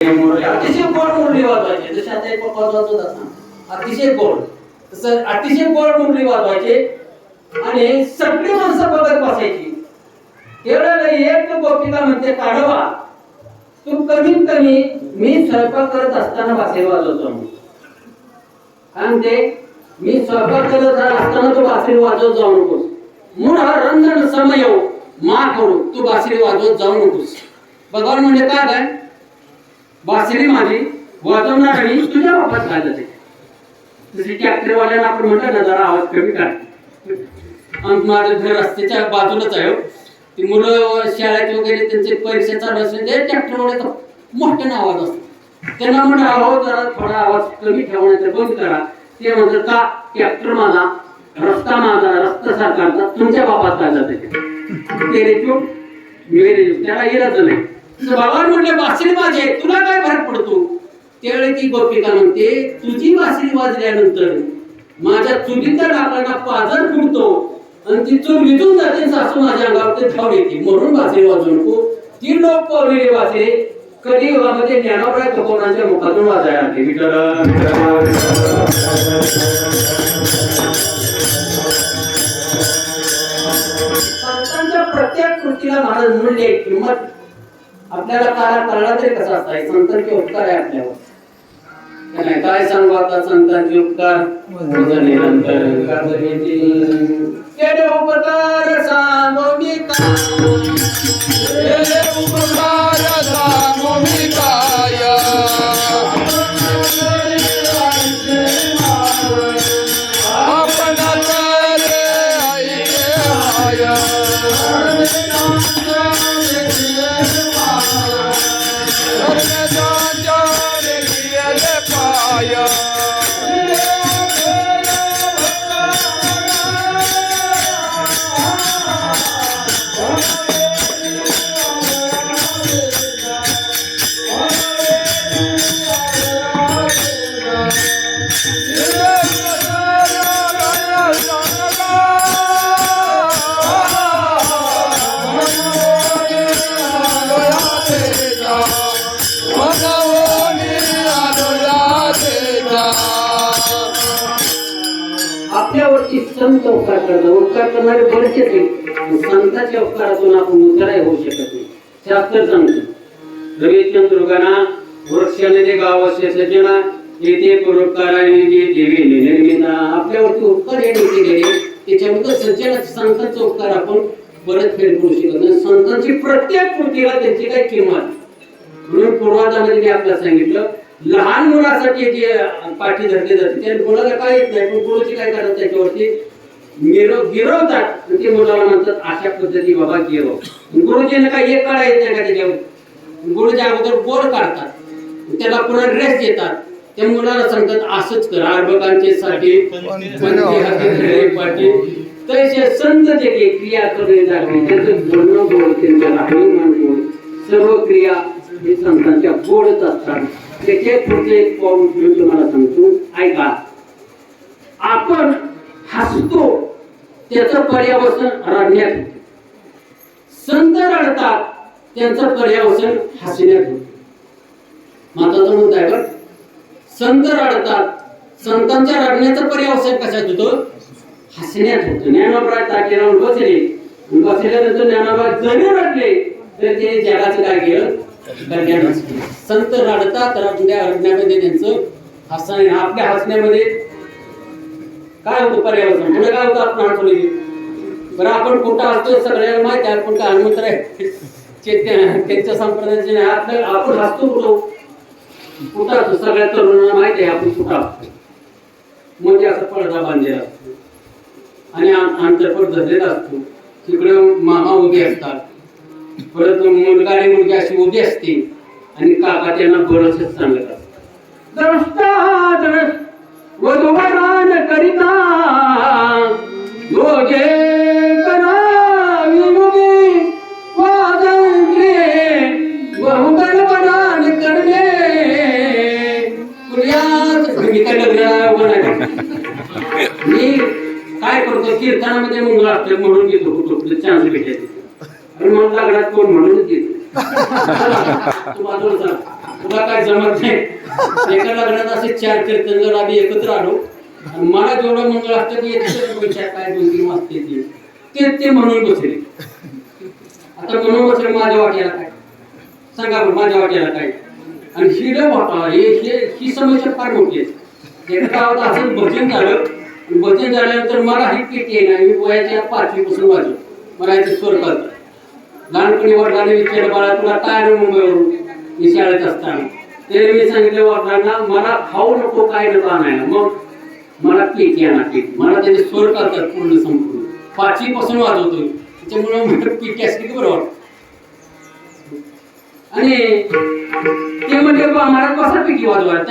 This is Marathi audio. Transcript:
अतिशय गोड मुरली वाजवायचे. जसे आता एक पप्पा वाजवतात ना, अतिशय गोड, तसं अतिशय गोड मुरली वाजवायचे आणि सगळी माणसं बघत बसायची. त्यावेळेला एक गोपिका म्हणते, काढवा तू कमीत कमी मी स्वयंपाक करत असताना बासरी वाजवतो. म्हणते मी स्वयंपाक करत असताना तू बासरी वाजवत जाऊ नकोस. मूळ हा रंजन समय मा करू, तू बासरी वाजवत जाऊ नकोस. भगवान म्हणजे काय, बासरी माझी वाजवणार आणि तुझ्या बापात काय जाते. जसे ट्रॅक्टरवाल्याला आपण म्हणतो ना, जरा आवाज कमी काढ. माझं घर रस्त्याच्या बाजूलाच आहे. ती मुलं शाळेत वगैरे त्यांचे परीक्षा चालू असले ते ट्रॅक्टरवाल्याचा मोठ्याने आवाज असतो. त्यांना म्हणा आवाज जरा थोडा आवाज कमी ठेवण्याचा बंद करा. ते म्हणतात का, ट्रॅक्टर माझा, रस्ता माझा, रस्ता सरकारचा, तुमच्या बापात काय जाते. तेरे चूप मेरे चूप, त्याला इलाज नाही. बाबा म्हणले बासरी माझी आहे, तुला काय फरक पडतो. त्यावेळी ती गोपिका म्हणते, तुझी बासरी वाजल्यानंतर माझ्या चुलीच्या डाकांना पाजर फुटतो आणि ती चूल विजून जाते. सासू माझ्या अंगावर ते धाव येते, म्हणून बासरी वाजवू नको. ती लोक पावलेली बासरी कधी युगामध्ये ज्ञानोबराय तुकोबांच्या मुखातून वाजायला लागली. संतांच्या प्रत्येक कृतीला महाराज मूल्य किंमत आपल्याला कळला तरी कसा असता. संतांचे उपकार आहे आपल्यावर. काय सांगू आता संतांचे उपकार निरंतर केले उपकार सांगो मी उपकार सांगो मी काय. आपण करे ऐके हाय. आपल्यावरती संत उपकार करतात. उपकार करणारे बरेचसे आहेत. संतांच्या उपकारातून आपण उतराय होऊ शकत नाही. शास्त्र सांगतो रविचंद्रगाना वृक्षाने जे गाव असे सज्जना येथे परोपकाराने जे देवी निर्मिता. आपल्यावरती उपकार हे केलेले त्याच्यामुळे सज्जन संतांचा उपकार आपण परत फेड करू शकत नाही. संतांची प्रत्येक कृतीला त्यांची काही किंमत. म्हणून पूर्वाजामध्ये मी आपल्याला सांगितलं, लहान मुलासाठी जे पाठी धरली जाते त्या मुलाला काय येत नाही, पण गुरुजी काय करतात त्याच्यावरती गिरवतात. ते मुलाला म्हणतात अशा पद्धती बाबा गिरव. गुरुजीने काय एक काळा येत नाही का त्याच्यावर. गुरुजी अगोदर बोर काढतात, त्याला पुन्हा ड्रेस देतात. त्या मुलाला सांगतात असंच कर. अर्भकांचे साठी पाठी तसे संत जे क्रिया करणे जाते त्याचं बोलणं गोड, त्यांचं राहणीमान गोड, सर्व क्रिया हे संतांच्या गोडच असतात. त्याचे पुढचे एक पाऊल मी तुम्हाला सांगतो, ऐका. आपण हसतो त्याचं पर्यावसन रडण्यात होते. संत रडतात त्यांचं पर्यावसन हसण्यात होते. महत्वाचा मुद्दा आहे. संत रडतात, संतांच्या रडण्याचं पर्यावसन कशात होतं, हसण्यात होतं. ज्ञानोबराय ताटे लावून बसले, बसल्यानंतर ज्ञानोबा जरी रडले तर ते जगाचं काय केलं, संत रडतात. रडण्यामध्ये त्यांचं हसणे, आपल्या हसण्यामध्ये काय होतं पर्यावरण, पुढे काय होतं आपण आठवले. बरं आपण कुठं हसतो सगळ्यांना माहिती आहे. आपण काय हनुमंत आहे त्यांच्या संप्रदायाचे नाही. आपण हसतो कुठं असतो सगळ्या तरुणांना माहिती आहे आपण कुठं असतो. म्हणजे असं पडदा बांधलेला असतो आणि अंतरपट धरलेला असतो. तिकडे मामा उभे असतात, परत मुलगा आणि मुलगी अशी उभी असते आणि काका त्यांना बरंच सांगत असतात. वधूवरान करिता दोघे करावी मुगी वाजंत्रे बहुगण बनान करणे पुण्यात. मी काय लग्न मी काय करतो कीर्तनामध्ये मंगळ असते म्हणून घेतो कुठं चान्स भेटायचे आणि मग लग्नात कोण म्हणूनच घेतो. तू बाजूला चला, तुला काय जमत नाही. एका लग्नात असे 4 कीर्तन जर आम्ही एकत्र आलो आणि मला जेवढं मंगळ असतं की याच्यात काय 2-3 वाजते ते म्हणून बसले. आता म्हणून बसले माझ्या वाट्याला काय सांगा बरं, माझ्या वाट्याला काय. आणि ही लय वाटा ही समस्या फार मोठी आहे. एका गावात असं भजन झालं, भजन झाल्यानंतर मला ही पेटी आहे ना, मी वयाच्या 5वी पासून वाजव मला याचे स्वर कळतात. लहानपणी वडिलांनी विचारलं, बाळा तुला काय आलं मुंबईवरून, मी शाळेत असताना. त्याने मी सांगितलं वडिलांना मला खाऊ नको काय नको आणायला, मग मला पेटी आणा पेटी. मला त्याचे स्वर कळतात पूर्ण संपूर्ण, 5वी पासून वाजवतोय, त्याच्यामुळे मला पेटी असली की बरं वाटतं. आणि ते म्हणजे महाराज कसा पेटी वाजवायला